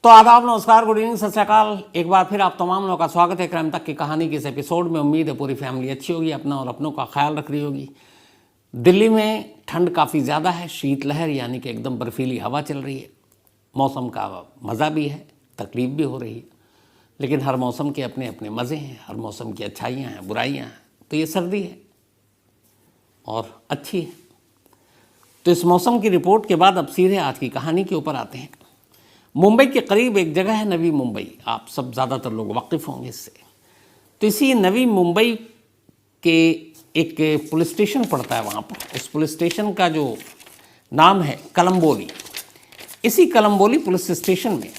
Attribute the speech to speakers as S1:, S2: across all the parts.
S1: तो आदाब, नमस्कार, गुड इवनिंग, सत श्री अकाल। एक बार फिर आप तमाम लोगों का स्वागत है क्राइम तक की कहानी के इस एपिसोड में। उम्मीद है पूरी फैमिली अच्छी होगी, अपना और अपनों का ख्याल रख रही होगी। दिल्ली में ठंड काफ़ी ज़्यादा है, शीतलहर यानी कि एकदम बर्फीली हवा चल रही है। मौसम का मज़ा भी है, तकलीफ भी हो रही है, लेकिन हर मौसम के अपने अपने मज़े हैं, हर मौसम की अच्छाइयाँ हैं, बुराइयाँ हैं। तो ये सर्दी है और अच्छी है। तो इस मौसम की रिपोर्ट के बाद अब सीधे आज की कहानी के ऊपर आते हैं। मुंबई के करीब एक जगह है नवी मुंबई, आप सब ज़्यादातर लोग वाकिफ़ होंगे इससे। तो इसी नवी मुंबई के एक पुलिस स्टेशन पड़ता है वहाँ पर। उस पुलिस स्टेशन का जो नाम है कलम्बोली। इसी कलम्बोली पुलिस स्टेशन में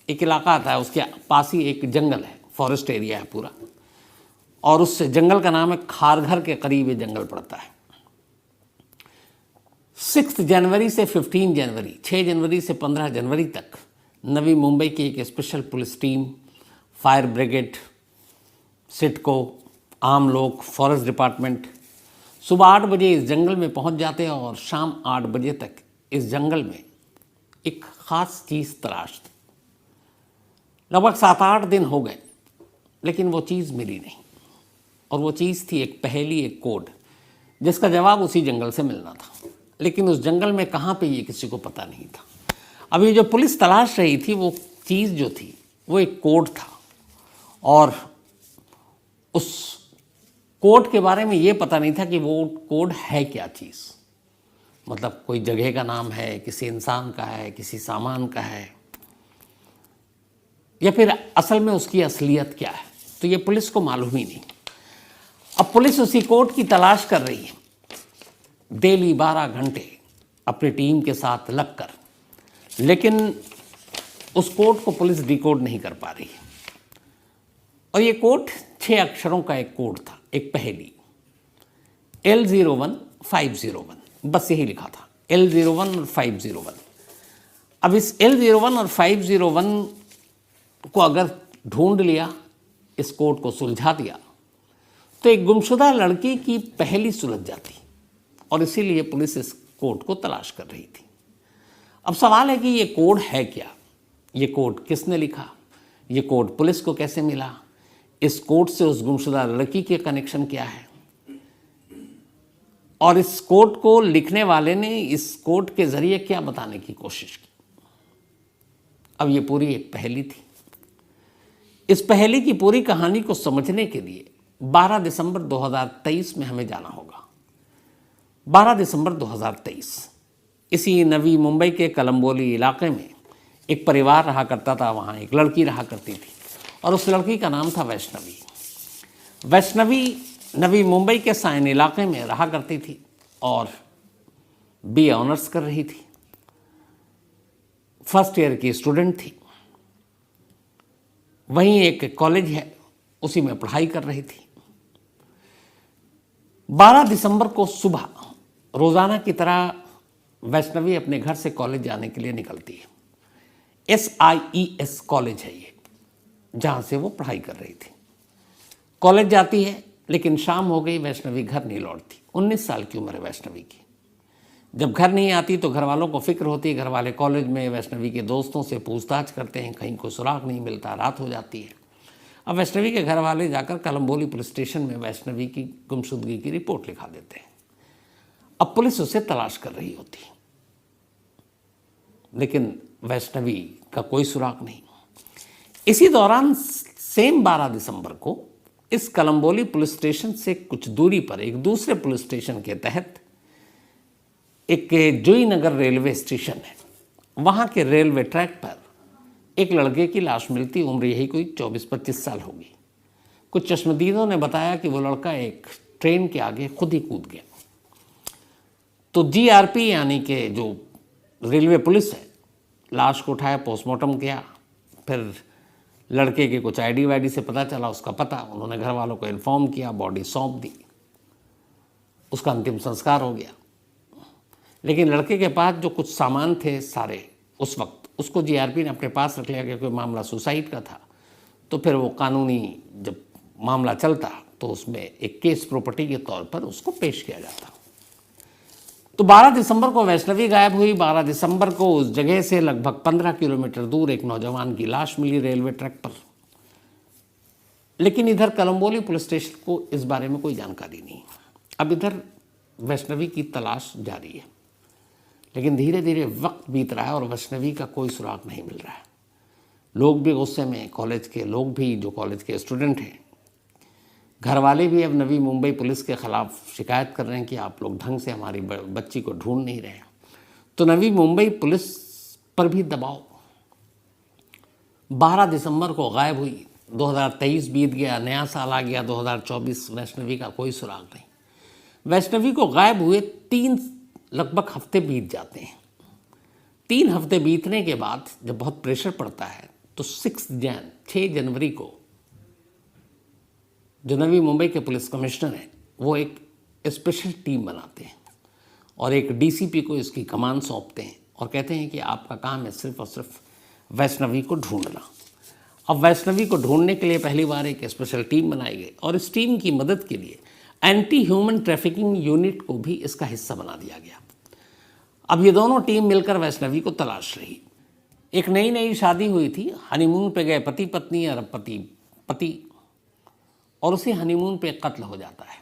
S1: एक इलाका आता है, उसके पास ही एक जंगल है, फॉरेस्ट एरिया है पूरा, और उस जंगल का नाम है खारघर के करीब ये जंगल पड़ता है। 6 जनवरी से 15 जनवरी, 6 जनवरी से 15 जनवरी तक नवी मुंबई की एक special police team, fire brigade, CIDCO, आम लोग, फॉरेस्ट डिपार्टमेंट सुबह 8 बजे इस जंगल में पहुंच जाते हैं और शाम 8 बजे तक इस जंगल में एक ख़ास चीज़ तलाशते। लगभग 7-8 दिन हो गए, लेकिन वो चीज़ मिली नहीं। और वो चीज़ थी एक पहेली, एक कोड, जिसका जवाब उसी जंगल से मिलना था। लेकिन उस जंगल में कहाँ पे ये किसी को पता नहीं था। अब ये जो पुलिस तलाश रही थी, वो चीज़ जो थी वो एक कोड था, और उस कोड के बारे में ये पता नहीं था कि वो कोड है क्या चीज़। मतलब कोई जगह का नाम है, किसी इंसान का है, किसी सामान का है, या फिर असल में उसकी असलियत क्या है। तो ये पुलिस को मालूम ही नहीं। अब पुलिस उसी कोड की तलाश कर रही है, डेली 12 घंटे अपनी टीम के साथ लगकर, लेकिन उस कोड को पुलिस डिकोड नहीं कर पा रही। और ये कोड 6 अक्षरों का एक कोड था, एक पहेली, L01-501, बस यही लिखा था, L01 और 501। अब इस L01 और 501 को अगर ढूंढ लिया, इस कोड को सुलझा दिया, तो एक गुमशुदा लड़की की पहेली सुलझ जाती। और इसीलिए पुलिस इस कोड को तलाश कर रही थी। अब सवाल है कि ये कोड है क्या, ये कोड किसने लिखा, ये कोड पुलिस को कैसे मिला, इस कोड से उस गुमशुदा लड़की के कनेक्शन क्या है, और इस कोड को लिखने वाले ने इस कोड के जरिए क्या बताने की कोशिश की। अब ये पूरी एक पहेली थी। इस पहेली की पूरी कहानी को समझने के लिए 12 दिसंबर 2023 में हमें जाना होगा। 12 दिसंबर 2023 इसी नवी मुंबई के कलम्बोली इलाके में एक परिवार रहा करता था। वहाँ एक लड़की रहा करती थी, और उस लड़की का नाम था वैष्णवी। वैष्णवी नवी मुंबई के साइन इलाके में रहा करती थी और BA ऑनर्स कर रही थी। फर्स्ट ईयर की स्टूडेंट थी। वहीं एक कॉलेज है, उसी में पढ़ाई कर रही थी। 12 दिसंबर को सुबह रोज़ाना की तरह वैष्णवी अपने घर से कॉलेज जाने के लिए निकलती है। SIES कॉलेज है ये, जहाँ से वो पढ़ाई कर रही थी। कॉलेज जाती है, लेकिन शाम हो गई, वैष्णवी घर नहीं लौटती। 19 साल की उम्र है वैष्णवी की। जब घर नहीं आती तो घर वालों को फिक्र होती है। घर वाले कॉलेज में वैष्णवी के दोस्तों से पूछताछ करते हैं, कहीं कोई सुराग नहीं मिलता। रात हो जाती है। अब वैष्णवी के घर वाले जाकर कलम्बोली पुलिस स्टेशन में वैष्णवी की गुमशुदगी की रिपोर्ट लिखा देते हैं। अब पुलिस उसे तलाश कर रही होती, लेकिन वैष्णवी का कोई सुराग नहीं। इसी दौरान सेम 12 दिसंबर को इस कलम्बोली पुलिस स्टेशन से कुछ दूरी पर एक दूसरे पुलिस स्टेशन के तहत एक जोईनगर रेलवे स्टेशन है। वहाँ के रेलवे ट्रैक पर एक लड़के की लाश मिलती। उम्र यही कोई 24-25 साल होगी। कुछ चश्मदीदों ने बताया कि वो लड़का एक ट्रेन के आगे खुद ही कूद गया। तो GRP यानी कि जो रेलवे पुलिस है, लाश को उठाया, पोस्टमार्टम किया। फिर लड़के के कुछ ID वाईडी से पता चला उसका पता। उन्होंने घर वालों को इन्फॉर्म किया, बॉडी सौंप दी, उसका अंतिम संस्कार हो गया। लेकिन लड़के के पास जो कुछ सामान थे सारे, उस वक्त उसको GRP ने अपने पास रख लिया, क्योंकि मामला सुसाइड का था। तो फिर वो कानूनी जब मामला चलता तो उसमें एक केस प्रॉपर्टी के तौर पर उसको पेश किया जाता। तो 12 दिसंबर को वैष्णवी गायब हुई। 12 दिसंबर को उस जगह से लगभग 15 किलोमीटर दूर एक नौजवान की लाश मिली रेलवे ट्रैक पर। लेकिन इधर कलंबोली पुलिस स्टेशन को इस बारे में कोई जानकारी नहीं। अब इधर वैष्णवी की तलाश जारी है, लेकिन धीरे धीरे वक्त बीत रहा है और वैष्णवी का कोई सुराग नहीं मिल रहा है। लोग भी गुस्से में, कॉलेज के लोग भी जो कॉलेज के स्टूडेंट हैं, घर वाले भी अब नवी मुंबई पुलिस के खिलाफ शिकायत कर रहे हैं कि आप लोग ढंग से हमारी बच्ची को ढूंढ नहीं रहे हैं। तो नवी मुंबई पुलिस पर भी दबाव। 12 दिसंबर को गायब हुई, 2023 बीत गया, नया साल आ गया 2024, वैष्णवी का कोई सुराग नहीं। वैष्णवी को गायब हुए 3 लगभग हफ्ते बीत जाते हैं। 3 हफ्ते बीतने के बाद जब बहुत प्रेशर पड़ता है तो 6 जनवरी को जो नवी मुंबई के पुलिस कमिश्नर हैं वो एक स्पेशल टीम बनाते हैं और एक डीसीपी को इसकी कमान सौंपते हैं और कहते हैं कि आपका काम है सिर्फ और सिर्फ वैष्णवी को ढूंढना। अब वैष्णवी को ढूंढने के लिए पहली बार एक स्पेशल टीम बनाई गई और इस टीम की मदद के लिए एंटी ह्यूमन ट्रैफिकिंग यूनिट को भी इसका हिस्सा बना दिया गया। अब ये दोनों टीम मिलकर वैष्णवी को तलाश रही। एक नई शादी हुई थी, हनीमून पे गए पति पत्नी और पति और उसी हनीमून पे कत्ल हो जाता है।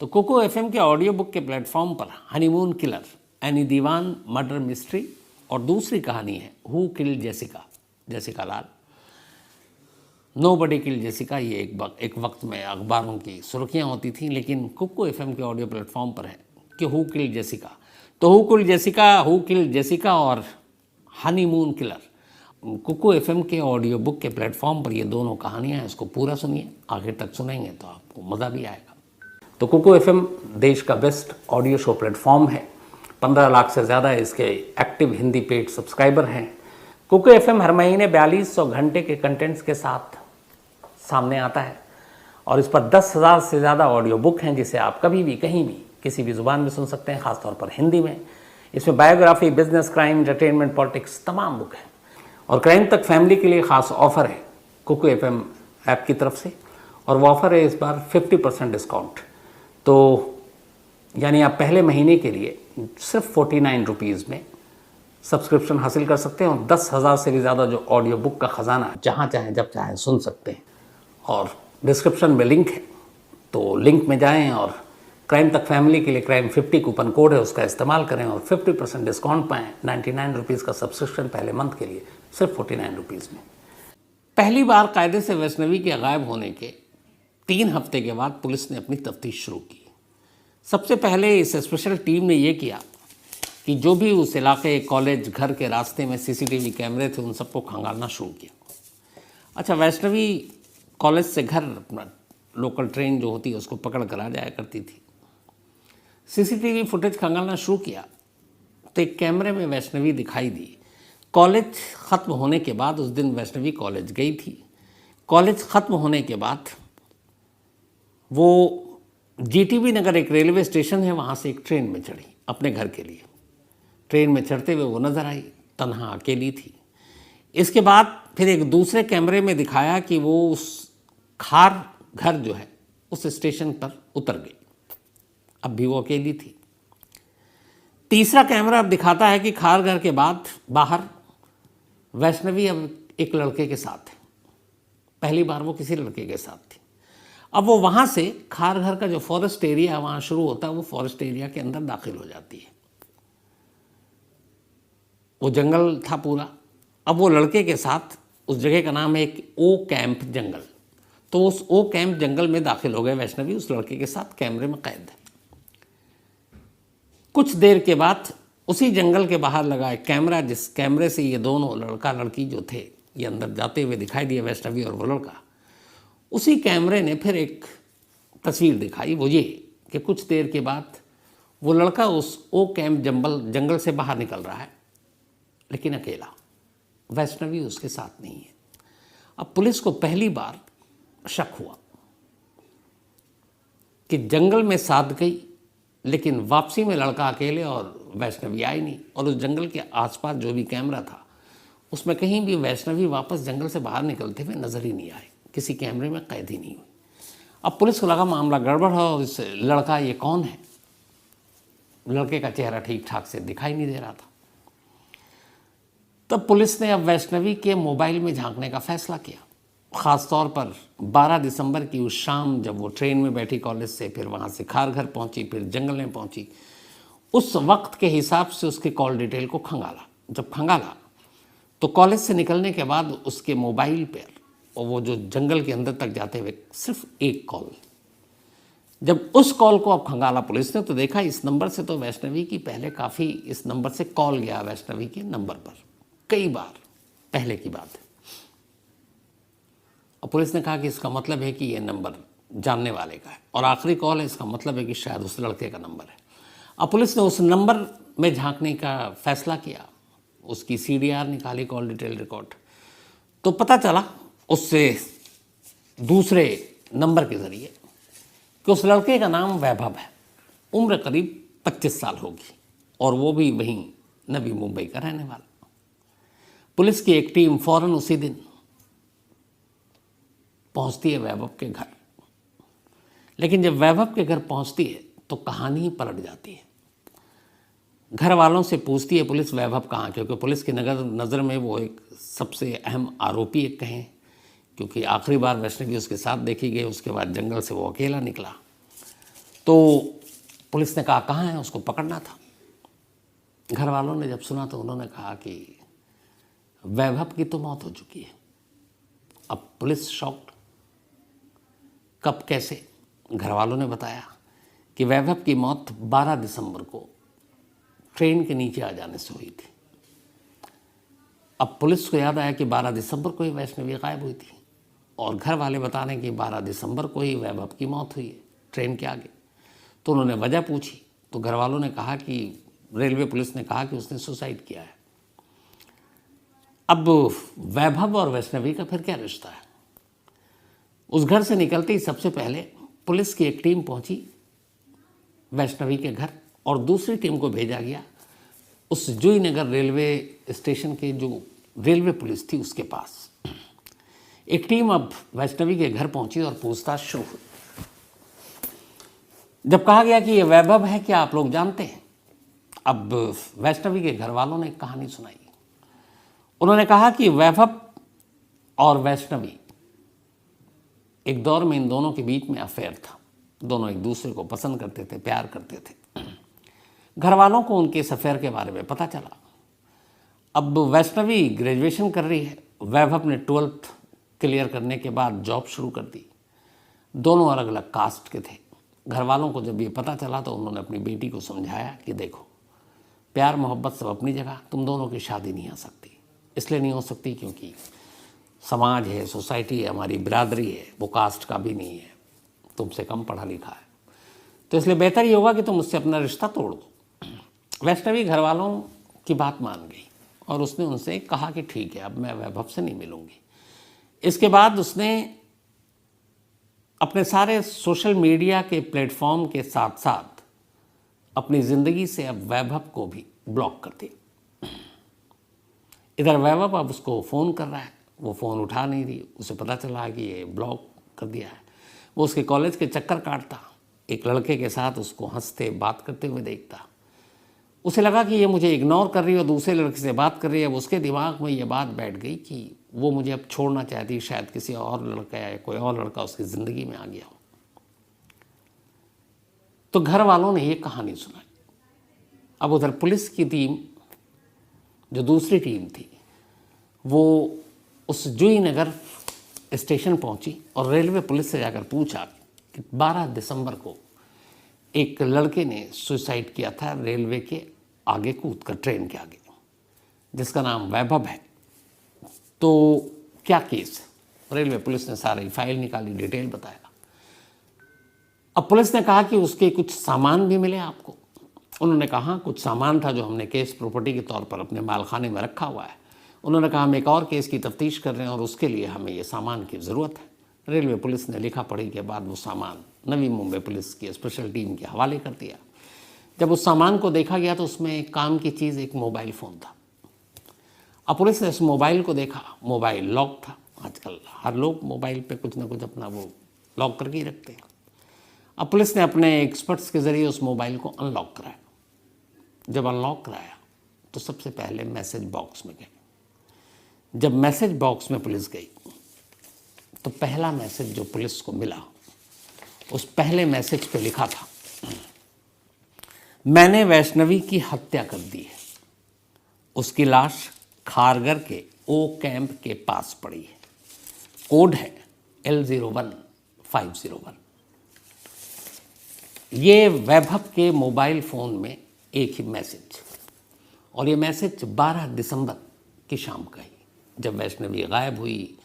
S1: तो कोको एफएम के ऑडियो बुक के प्लेटफॉर्म पर हनीमून किलर एनी दीवान मर्डर मिस्ट्री और दूसरी कहानी है who killed Jessica Lal, nobody killed Jessica. ये एक वक्त में अखबारों की सुर्खियाँ होती थी, लेकिन कोको एफएम के ऑडियो प्लेटफॉर्म पर है कि हु किल्ड जेसिका। तो हु किल्ड जेसिका और हनीमून किलर कुकू एफएम के ऑडियो बुक के प्लेटफॉर्म पर ये दोनों कहानियाँ हैं। इसको पूरा सुनिए, आखिर तक सुनेंगे तो आपको मज़ा भी आएगा। तो कुकू एफएम देश का बेस्ट ऑडियो शो प्लेटफॉर्म है। 15 लाख से ज़्यादा इसके एक्टिव हिंदी पेड सब्सक्राइबर हैं। कुकू एफएम हर महीने 4200 घंटे के कंटेंट्स के साथ सामने आता है और इस पर 10,000 से ज़्यादा ऑडियो बुक हैं जिसे आप कभी भी कहीं भी किसी भी ज़ुबान में सुन सकते हैं, ख़ासतौर पर हिंदी में। इसमें biography, business, crime, entertainment, politics तमाम बुक हैं। और क्राइम तक फैमिली के लिए ख़ास ऑफ़र है कुकू एफएम ऐप की तरफ से, और वो ऑफ़र है इस बार 50% डिस्काउंट। तो यानी आप पहले महीने के लिए सिर्फ 49 रुपीज़ में सब्सक्रिप्शन हासिल कर सकते हैं और 10,000 से भी ज़्यादा जो ऑडियो बुक का ख़जाना जहाँ चाहें जब चाहें सुन सकते हैं। और डिस्क्रिप्शन में लिंक है, तो लिंक में जाएं और क्राइम तक फैमिली के लिए क्राइम 50 कूपन कोड है, उसका इस्तेमाल करें और 50% डिस्काउंट पाएँ। 99 रुपीज़ का सब्सक्रिप्शन पहले मंथ के लिए सिर्फ 49 रुपीज़ में। पहली बार कायदे से वैष्णवी के गायब होने के 3 हफ्ते के बाद पुलिस ने अपनी तफ्तीश शुरू की। सबसे पहले इस स्पेशल टीम ने ये किया कि जो भी उस इलाके, कॉलेज, घर के रास्ते में सीसीटीवी कैमरे थे उन सबको खंगालना शुरू किया। अच्छा, वैष्णवी कॉलेज से घर अपना लोकल ट्रेन जो होती है उसको पकड़ कर आ जाया करती थी। सीसीटीवी फुटेज खंगालना शुरू किया तो एक कैमरे में वैष्णवी दिखाई दी। कॉलेज ख़त्म होने के बाद उस दिन वैष्णवी कॉलेज गई थी। कॉलेज ख़त्म होने के बाद वो जीटीबी नगर एक रेलवे स्टेशन है, वहाँ से एक ट्रेन में चढ़ी अपने घर के लिए। ट्रेन में चढ़ते हुए वो नज़र आई, तन्हा अकेली थी। इसके बाद फिर एक दूसरे कैमरे में दिखाया कि वो उस खार घर जो है उस स्टेशन पर उतर गई। अब भी वो अकेली थी। तीसरा कैमरा अब दिखाता है कि खार घर के बाद बाहर वैष्णवी अब एक लड़के के साथ है। पहली बार वो किसी लड़के के साथ थी। अब वो वहाँ से खार घर का जो फॉरेस्ट एरिया वहाँ शुरू होता है, वो फॉरेस्ट एरिया के अंदर दाखिल हो जाती है। वो जंगल था पूरा। अब वो लड़के के साथ, उस जगह का नाम है एक ओ कैंप जंगल, तो उस ओ कैंप जंगल में दाखिल हो गए वैष्णवी उस लड़के के साथ, कैमरे में कैद है। कुछ देर के बाद उसी जंगल के बाहर लगा एक कैमरा, जिस कैमरे से ये दोनों लड़का लड़की जो थे ये अंदर जाते हुए दिखाई दिए, वैष्णवी और वो लड़का। उसी कैमरे ने फिर एक तस्वीर दिखाई, वो ये कि कुछ देर के बाद वो लड़का उस ओ कैंप जंगल से बाहर निकल रहा है, लेकिन अकेला। वैष्णवी उसके साथ नहीं है। अब पुलिस को पहली बार शक हुआ कि जंगल में साथ गई, लेकिन वापसी में लड़का अकेले और वैष्णवी आई नहीं। और उस जंगल के आसपास जो भी कैमरा था उसमें कहीं भी वैष्णवी वापस जंगल से बाहर निकलते हुए नजर ही नहीं आए, किसी कैमरे में कैद ही नहीं हुई। अब पुलिस को लगा मामला गड़बड़ है और इस लड़का ये कौन है। लड़के का चेहरा ठीक ठाक से दिखाई नहीं दे रहा था। तब पुलिस ने अब वैष्णवी के मोबाइल में झांकने का फैसला किया, ख़ास तौर पर 12 दिसंबर की उस शाम जब वो ट्रेन में बैठी कॉलेज से, फिर वहाँ से खारघर पहुँची, फिर जंगल में पहुँची। उस वक्त के हिसाब से उसके कॉल डिटेल को खंगाला। जब खंगाला तो कॉलेज से निकलने के बाद उसके मोबाइल पर, और वो जो जंगल के अंदर तक जाते हुए सिर्फ एक कॉल, जब उस कॉल को अब खंगाला पुलिस ने तो देखा इस नंबर से तो वैष्णवी की पहले काफ़ी इस नंबर से कॉल गया वैष्णवी के नंबर पर कई बार, पहले की बात है। और पुलिस ने कहा कि इसका मतलब है कि ये नंबर जानने वाले का है और आखिरी कॉल है, इसका मतलब है कि शायद उस लड़के का नंबर है। अब पुलिस ने उस नंबर में झांकने का फैसला किया, उसकी CDR निकाली, कॉल डिटेल रिकॉर्ड, तो पता चला उससे दूसरे नंबर के ज़रिए कि उस लड़के का नाम वैभव है, उम्र करीब 25 साल होगी और वो भी वहीं नवी मुंबई का रहने वाला। पुलिस की एक टीम फौरन उसी दिन पहुंचती है वैभव के घर, लेकिन जब वैभव के घर पहुंचती है तो कहानी ही पलट जाती है। घर वालों से पूछती है पुलिस वैभव कहाँ, क्योंकि पुलिस की नज़र में वो एक सबसे अहम आरोपी एक कहें, क्योंकि आखिरी बार वैष्णवी उसके साथ देखी गई, उसके बाद जंगल से वो अकेला निकला। तो पुलिस ने कहा कहाँ है, उसको पकड़ना था। घर वालों ने जब सुना तो उन्होंने कहा कि वैभव की तो मौत हो चुकी है। अब पुलिस शॉक्ड, कब कैसे? घर वालों ने बताया कि वैभव की मौत 12 दिसंबर को ट्रेन के नीचे आ जाने से हुई थी। अब पुलिस को याद आया कि 12 दिसंबर को ही वैष्णवी गायब हुई थी और घर वाले बता रहे हैं कि 12 दिसंबर को ही वैभव की मौत हुई है ट्रेन के आगे। तो उन्होंने वजह पूछी तो घर वालों ने कहा कि रेलवे पुलिस ने कहा कि उसने सुसाइड किया है। अब वैभव और वैष्णवी का फिर क्या रिश्ता है? उस घर से निकलते ही सबसे पहले पुलिस की एक टीम पहुंची वैष्णवी के घर और दूसरी टीम को भेजा गया उस जूहीनगर रेलवे स्टेशन के जो रेलवे पुलिस थी उसके पास। एक टीम अब वैष्णवी के घर पहुंची और पूछताछ शुरू हुई। जब कहा गया कि ये वैभव है, क्या आप लोग जानते हैं? अब वैष्णवी के घर वालों ने कहानी सुनाई। उन्होंने कहा कि वैभव और वैष्णवी एक दौर में इन दोनों के बीच में अफेयर था, दोनों एक दूसरे को पसंद करते थे, प्यार करते थे। घर वालों को उनके इस अफेयर के बारे में पता चला। अब वैष्णवी ग्रेजुएशन कर रही है, वैभव ने 12th क्लियर करने के बाद जॉब शुरू कर दी। दोनों अलग अलग कास्ट के थे। घर वालों को जब ये पता चला तो उन्होंने अपनी बेटी को समझाया कि देखो, प्यार मोहब्बत सब अपनी जगह, तुम दोनों की शादी नहीं हो सकती। इसलिए नहीं हो सकती क्योंकि समाज है, सोसाइटी है, हमारी बिरादरी है, वो कास्ट का भी नहीं है, तुमसे कम पढ़ा लिखा है, तो इसलिए बेहतर ही होगा कि तुम उससे अपना रिश्ता तोड़ दो। वैष्णवी घर वालों की बात मान गई और उसने उनसे कहा कि ठीक है, अब मैं वैभव से नहीं मिलूंगी। इसके बाद उसने अपने सारे सोशल मीडिया के प्लेटफॉर्म के साथ साथ अपनी ज़िंदगी से अब वैभव को भी ब्लॉक कर दिया। इधर वैभव अब उसको फ़ोन कर रहा है, वो फ़ोन उठा नहीं रही, उसे पता चला कि ये ब्लॉक कर दिया है। वो उसके कॉलेज के चक्कर काटता, एक लड़के के साथ उसको हंसते बात करते हुए देखता। उसे लगा कि ये मुझे इग्नोर कर रही है और दूसरे लड़के से बात कर रही है। अब उसके दिमाग में ये बात बैठ गई कि वो मुझे अब छोड़ना चाहती, शायद किसी और लड़का या कोई और लड़का उसकी ज़िंदगी में आ गया हो। तो घर वालों ने ये कहानी सुनाई। अब उधर पुलिस की टीम, जो दूसरी टीम थी, वो उस जूहीनगर स्टेशन पहुंची और रेलवे पुलिस से जाकर पूछा कि 12 दिसंबर को एक लड़के ने सुसाइड किया था रेलवे के आगे कूद कर, ट्रेन के आगे, जिसका नाम वैभव है, तो क्या केस है? रेलवे पुलिस ने सारी फाइल निकाली, डिटेल बताया। अब पुलिस ने कहा कि उसके कुछ सामान भी मिले आपको। उन्होंने कहा कुछ सामान था जो हमने केस प्रॉपर्टी के तौर पर अपने मालखाने में रखा हुआ है। उन्होंने कहा हम एक और केस की तफ्तीश कर रहे हैं और उसके लिए हमें ये सामान की ज़रूरत है। रेलवे पुलिस ने लिखा पढ़ी के बाद वो सामान नवी मुंबई पुलिस की स्पेशल टीम के हवाले कर दिया। जब उस सामान को देखा गया तो उसमें एक काम की चीज़, एक मोबाइल फ़ोन था। अब पुलिस ने उस मोबाइल को देखा, मोबाइल लॉक था। आजकल हर लोग मोबाइल पे कुछ ना कुछ अपना वो लॉक करके ही रखते हैं। अब पुलिस ने अपने एक्सपर्ट्स के ज़रिए उस मोबाइल को अनलॉक कराया। जब अनलॉक कराया तो सबसे पहले मैसेज बॉक्स में गए। जब मैसेज बॉक्स में पुलिस गई तो पहला मैसेज जो पुलिस को मिला, उस पहले मैसेज पे लिखा था, मैंने वैष्णवी की हत्या कर दी है, उसकी लाश खारघर के ओ कैंप के पास पड़ी है, कोड है L01501। ये वैभव के मोबाइल फ़ोन में एक ही मैसेज, और ये मैसेज 12 दिसंबर की शाम का ही, जब वैष्णवी गायब हुई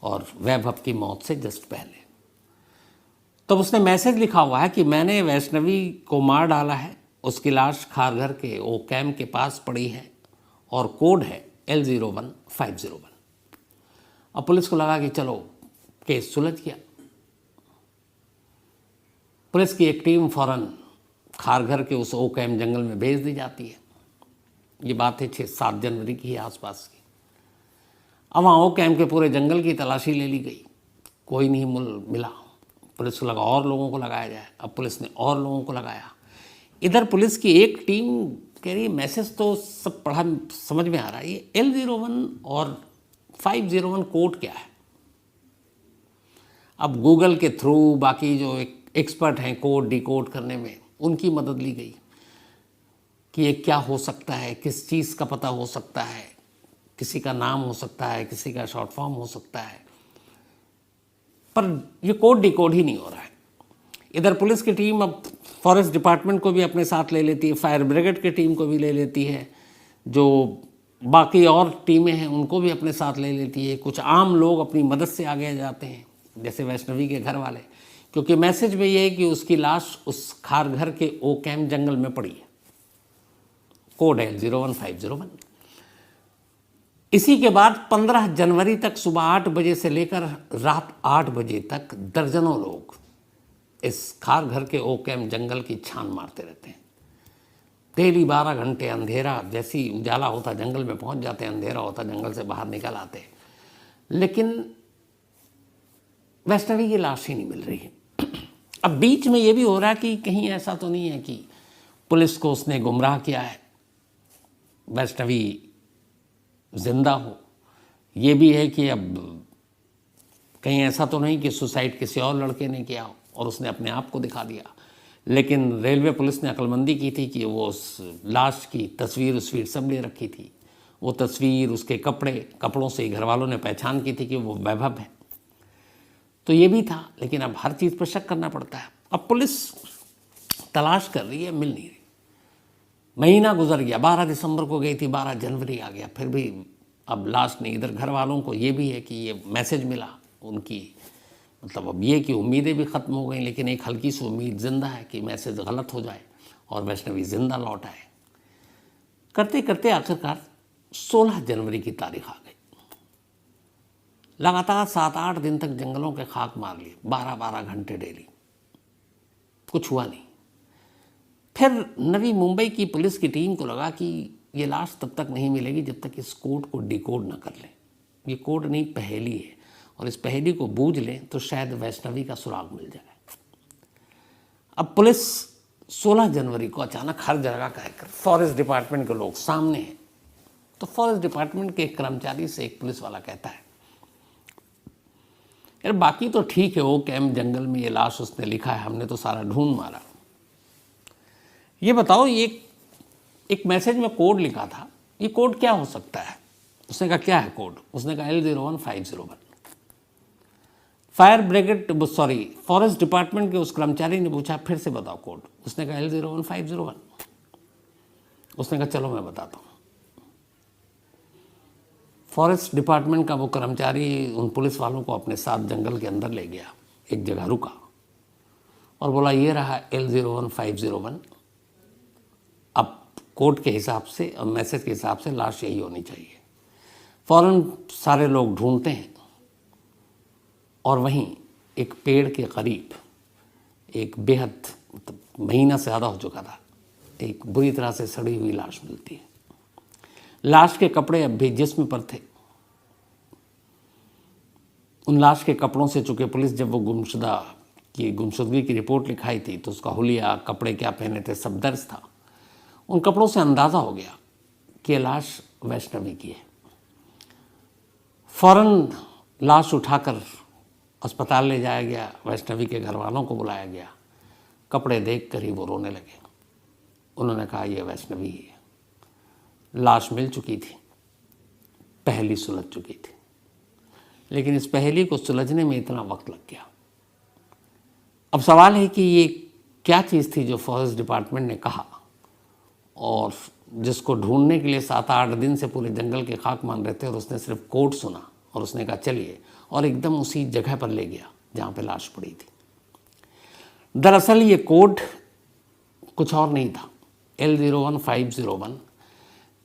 S1: और वैभव की मौत से जस्ट पहले। तब उसने मैसेज लिखा हुआ है कि मैंने वैष्णवी को मार डाला है, उसकी लाश खारघर के ओ कैंप के पास पड़ी है और कोड है L01501। अब पुलिस को लगा कि चलो केस सुलझ गया। पुलिस की एक टीम फौरन खारघर के उस ओ कैंप जंगल में भेज दी जाती है। ये बात है 6-7 जनवरी की आसपास की। अब वहाँ ओ कैंप के पूरे जंगल की तलाशी ले ली गई, कोई नहीं मिला। पुलिस को लगा और लोगों को लगाया जाए। अब पुलिस ने और लोगों को लगाया। इधर पुलिस की एक टीम कह रही है मैसेज तो सब पढ़ा समझ में आ रहा है, ये L01 और 501 कोड क्या है। अब गूगल के थ्रू बाकी जो एक्सपर्ट हैं कोड डिकोड करने में, उनकी मदद ली गई कि ये क्या हो सकता है, किस चीज़ का पता हो सकता है, किसी का नाम हो सकता है, किसी का शॉर्ट फॉर्म हो सकता है, पर ये कोड डिकोड ही नहीं हो रहा है। इधर पुलिस की टीम अब फॉरेस्ट डिपार्टमेंट को भी अपने साथ ले लेती है, फायर ब्रिगेड की टीम को भी ले लेती है, जो बाकी और टीमें हैं उनको भी अपने साथ ले लेती है। कुछ आम लोग अपनी मदद से आगे जाते हैं, जैसे वैष्णवी के घर वाले, क्योंकि मैसेज में ये है कि उसकी लाश उस खारघर के ओ कैंप जंगल में पड़ी है, कोड है L01501। इसी के बाद 15 जनवरी तक सुबह 8 बजे से लेकर रात 8 बजे तक दर्जनों लोग इस खारघर के ओ कैंप जंगल की छान मारते रहते हैं। डेली 12 घंटे अंधेरा, जैसी उजाला होता जंगल में पहुंच जाते हैं, अंधेरा होता जंगल से बाहर निकल आते, लेकिन वैष्णवी की लाश ही नहीं मिल रही है। अब बीच में ये भी हो रहा है कि कहीं ऐसा तो नहीं है कि पुलिस को उसने गुमराह किया है, वैष्णवी जिंदा हो। ये भी है कि अब कहीं ऐसा तो नहीं कि सुसाइड किसी और लड़के ने किया और उसने अपने आप को दिखा दिया। लेकिन रेलवे पुलिस ने अक्लमंदी की थी कि वो उस लाश की तस्वीर सब ले रखी थी। वो तस्वीर, उसके कपड़ों से घर वालों ने पहचान की थी कि वो वैभव है। तो ये भी था, लेकिन अब हर चीज़ पर शक करना पड़ता है। अब पुलिस तलाश कर रही है, मिल नहीं रही। महीना गुजर गया, 12 दिसंबर को गई थी, 12 जनवरी आ गया, फिर भी अब लाश नहीं। इधर घर वालों को ये भी है कि ये मैसेज मिला उनकी, मतलब अब ये कि उम्मीदें भी ख़त्म हो गई, लेकिन एक हल्की सी उम्मीद जिंदा है कि मैसेज गलत हो जाए और वैष्णवी जिंदा लौट आए। करते करते आखिरकार 16 जनवरी की तारीख आ गई। लगातार 7-8 दिन तक जंगलों के खाक मार लिए, 12-12 घंटे डेली, कुछ हुआ नहीं। फिर नवी मुंबई की पुलिस की टीम को लगा कि ये लाश तब तक नहीं मिलेगी जब तक इस कोड को डिकोड न कर लें। ये कोड नहीं, पहेली है, और इस पहेली को बूझ लें तो शायद वैष्णवी का सुराग मिल जाए। अब पुलिस 16 जनवरी को अचानक हर जगह कहकर फॉरेस्ट डिपार्टमेंट के लोग सामने हैं, तो फॉरेस्ट डिपार्टमेंट के एक कर्मचारी से एक पुलिस वाला कहता है, यार बाकी तो ठीक है, वो कैंप जंगल में ये लाश उसने लिखा है, हमने तो सारा ढूंढ मारा, ये बताओ ये एक मैसेज में कोड लिखा था, ये कोड क्या हो सकता है। उसने कहा क्या है कोड। उसने कहा L01501। Fire brigade forest department के उस कर्मचारी ने पूछा फिर से बताओ कोड। उसने कहा L01501। उसने कहा चलो मैं बताता हूँ। फॉरेस्ट डिपार्टमेंट का वो कर्मचारी उन पुलिस वालों को अपने साथ जंगल के अंदर ले गया, एक जगह रुका और बोला ये रहा L01501। अब कोड के हिसाब से और मैसेज के हिसाब से लाश यही होनी चाहिए। फ़ौरन सारे लोग ढूंढते हैं और वहीं एक पेड़ के करीब एक बेहद, मतलब महीना से ज़्यादा हो चुका था, एक बुरी तरह से सड़ी हुई लाश मिलती है। लाश के कपड़े अब भी जिस्म पर थे। उन लाश के कपड़ों से, चूँकि पुलिस जब वो गुमशुदगी की रिपोर्ट लिखाई थी तो उसका हुलिया, कपड़े क्या पहने थे, सब दर्ज था। उन कपड़ों से अंदाज़ा हो गया कि ये लाश वैष्णवी की है। फ़ौरन लाश उठाकर अस्पताल ले जाया गया, वैष्णवी के घर वालों को बुलाया गया। कपड़े देख कर ही वो रोने लगे। उन्होंने कहा ये वैष्णवी ही है। लाश मिल चुकी थी, पहेली सुलझ चुकी थी, लेकिन इस पहेली को सुलझने में इतना वक्त लग गया। अब सवाल है कि ये क्या चीज़ थी जो फॉरेस्ट डिपार्टमेंट ने कहा और जिसको ढूंढने के लिए 7-8 दिन से पूरे जंगल के खाक मान रहे थे, और उसने सिर्फ कोड सुना और उसने कहा चलिए, और एकदम उसी जगह पर ले गया जहाँ पे लाश पड़ी थी। दरअसल ये कोड कुछ और नहीं था। L01501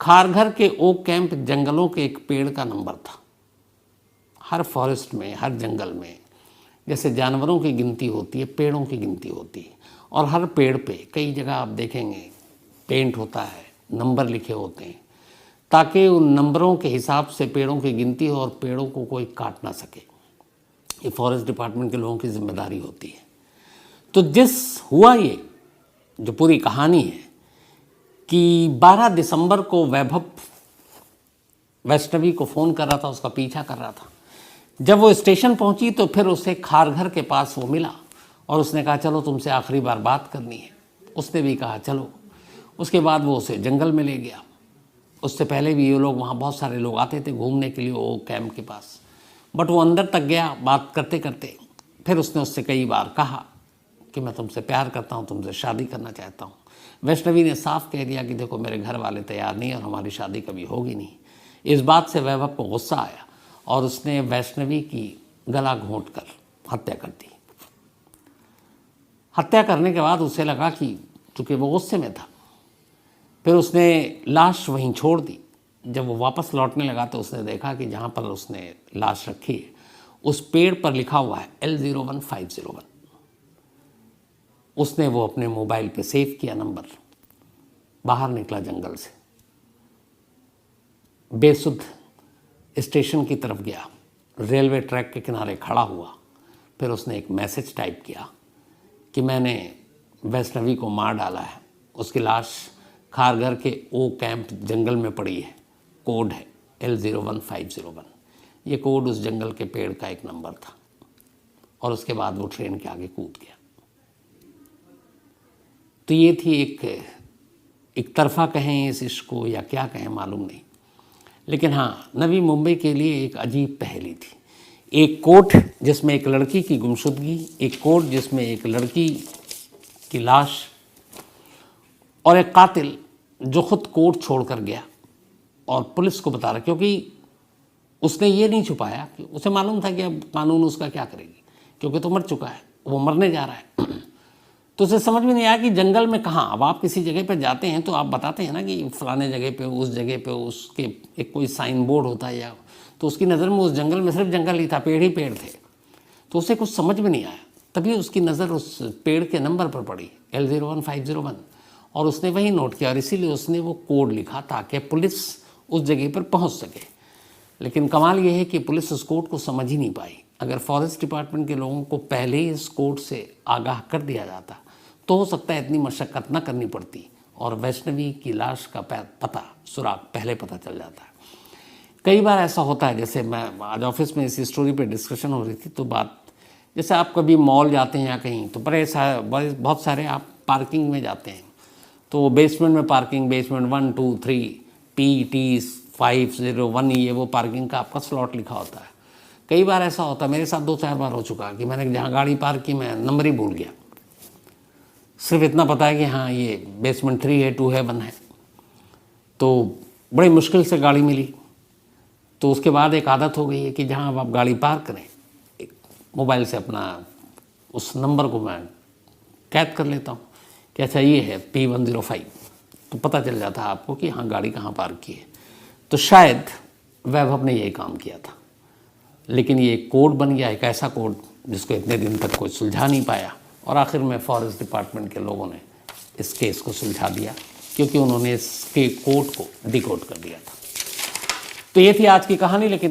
S1: खारघर के ओक कैंप जंगलों के एक पेड़ का नंबर था। हर फॉरेस्ट में, हर जंगल में जैसे जानवरों की गिनती होती है, पेड़ों की गिनती होती है, और हर पेड़ पे कई जगह आप देखेंगे पेंट होता है, नंबर लिखे होते हैं, ताकि उन नंबरों के हिसाब से पेड़ों की गिनती हो और पेड़ों को कोई काट ना सके। ये फॉरेस्ट डिपार्टमेंट के लोगों की जिम्मेदारी होती है। तो हुआ ये जो पूरी कहानी है कि 12 दिसंबर को वैभव वैष्णवी को फ़ोन कर रहा था, उसका पीछा कर रहा था। जब वो स्टेशन पहुंची तो फिर उसे खारघर के पास वो मिला और उसने कहा चलो तुमसे आखिरी बार बात करनी है। उसने भी कहा चलो। उसके बाद वो उसे जंगल में ले गया। उससे पहले भी ये लोग, वहाँ बहुत सारे लोग आते थे घूमने के लिए वो कैंप के पास, बट वो अंदर तक गया बात करते करते। फिर उसने उससे कई बार कहा कि मैं तुमसे प्यार करता हूँ, तुमसे शादी करना चाहता हूँ। वैष्णवी ने साफ कह दिया कि देखो मेरे घर वाले तैयार नहीं और हमारी शादी कभी होगी नहीं। इस बात से वैभव को गुस्सा आया और उसने वैष्णवी की गला घोंटकर हत्या कर दी। हत्या करने के बाद उसे लगा कि चूँकि वो गुस्से में था, फिर उसने लाश वहीं छोड़ दी। जब वो वापस लौटने लगा तो उसने देखा कि जहाँ पर उसने लाश रखी है उस पेड़ पर लिखा हुआ है L01501। उसने वो अपने मोबाइल पे सेव किया नंबर, बाहर निकला जंगल से, बेसुध स्टेशन की तरफ गया, रेलवे ट्रैक के किनारे खड़ा हुआ। फिर उसने एक मैसेज टाइप किया कि मैंने वैष्णवी को मार डाला है, उसकी लाश खारघर के ओ कैंप जंगल में पड़ी है, कोड है L01501। ये कोड उस जंगल के पेड़ का एक नंबर था। और उसके बाद वो ट्रेन के आगे कूद गया। तो ये थी एक तरफा कहें इस इश्क को या क्या कहें मालूम नहीं, लेकिन हाँ, नवी मुंबई के लिए एक अजीब पहेली थी। एक कोर्ट जिसमें एक लड़की की गुमशुदगी, एक कोर्ट जिसमें एक लड़की की लाश, और एक कातिल जो खुद कोर्ट छोड़कर गया और पुलिस को बता रहा, क्योंकि उसने ये नहीं छुपाया कि उसे मालूम था कि अब कानून उसका क्या करेगी, क्योंकि तो मर चुका है, वो मरने जा रहा है। तो उसे समझ में नहीं आया कि जंगल में कहाँ। अब आप किसी जगह पर जाते हैं तो आप बताते हैं ना कि फलाने जगह पे, उस जगह पे उसके एक कोई साइन बोर्ड होता है, या तो उसकी नज़र में उस जंगल में सिर्फ जंगल ही था, पेड़ ही पेड़ थे। तो उसे कुछ समझ में नहीं आया, तभी उसकी नज़र उस पेड़ के नंबर पर पड़ी L01501 और उसने वही नोट किया और इसीलिए उसने वो कोड लिखा ताकि पुलिस उस जगह पर पहुँच सके। लेकिन कमाल ये है कि पुलिस उस कोड को समझ ही नहीं पाई। अगर फॉरेस्ट डिपार्टमेंट के लोगों को पहले ही इस कोड से आगाह कर दिया जाता तो हो सकता है इतनी मशक्क़त न करनी पड़ती और वैष्णवी की लाश का पता, सुराग पहले पता चल जाता है। कई बार ऐसा होता है, जैसे मैं आज ऑफिस में इसी स्टोरी पे डिस्कशन हो रही थी, तो बात जैसे आप कभी मॉल जाते हैं या कहीं, तो बहुत सारे आप पार्किंग में जाते हैं, तो बेसमेंट में पार्किंग, बेसमेंट 1 2 3 PT501 ये वो पार्किंग का आपका स्लॉट लिखा होता है। कई बार ऐसा होता है, मेरे साथ 2-4 बार हो चुका कि मैंने जहाँ गाड़ी पार्क की मैं नंबर ही भूल गया। सिर्फ इतना पता है कि हाँ ये बेसमेंट 3 है, 2 है, 1 है। तो बड़ी मुश्किल से गाड़ी मिली। तो उसके बाद एक आदत हो गई है कि जहाँ आप गाड़ी पार्क करें, मोबाइल से अपना उस नंबर को मैं कैद कर लेता हूँ कि अच्छा ये है P105, तो पता चल जाता है आपको कि हाँ गाड़ी कहाँ पार्क की है। तो शायद वैभव ने यही काम किया था, लेकिन ये कोड बन गया, एक ऐसा कोड जिसको इतने दिन तक कोई सुलझा नहीं पाया, और आखिर में फॉरेस्ट डिपार्टमेंट के लोगों ने इस केस को सुलझा दिया क्योंकि उन्होंने इसके कोड को डिकोड कर दिया था। तो ये थी आज की कहानी। लेकिन